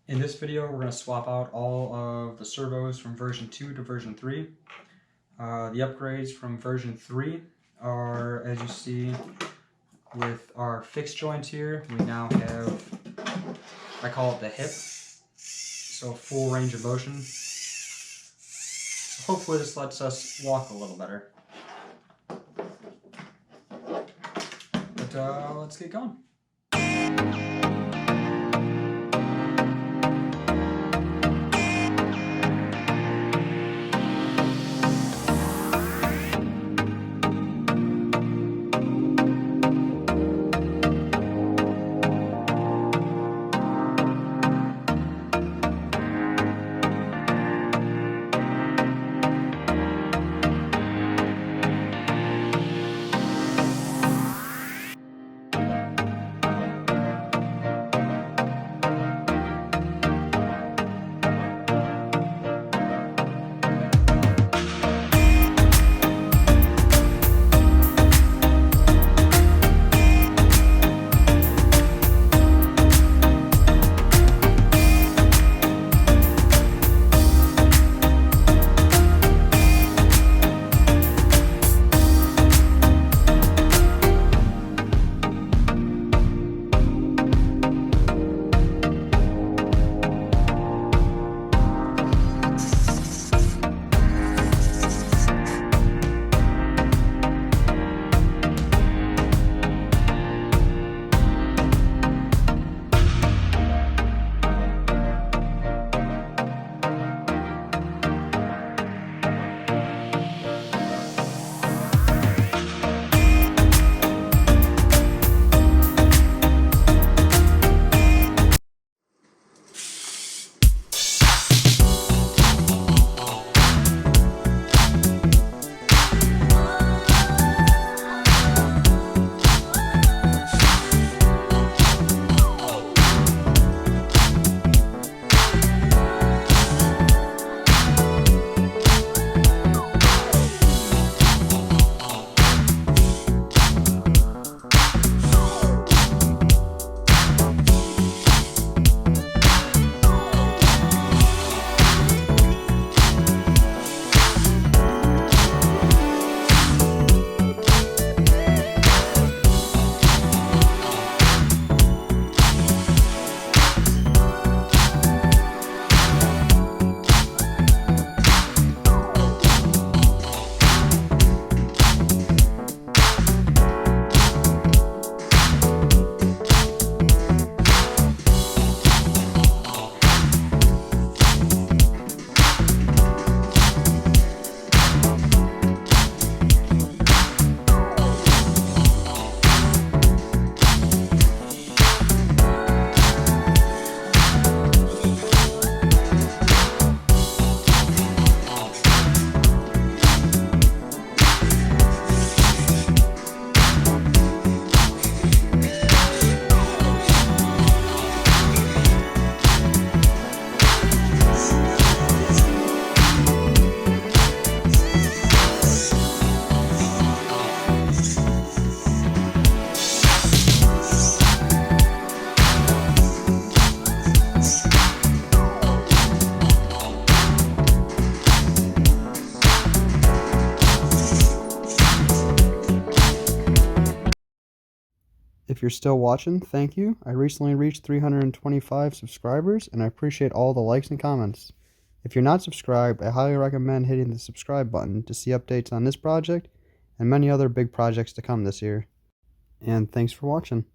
In this video, we're going to swap out all of the servos from version 2 to version 3. The upgrades from version 3 are, as you see, with our fixed joints here, we now have, I call it the hip, so full range of motion. So hopefully this lets us walk a little better. But let's get going. If you're still watching, thank you. I recently reached 325 subscribers, and I appreciate all the likes and comments. If you're not subscribed, I highly recommend hitting the subscribe button to see updates on this project and many other big projects to come this year. And thanks for watching.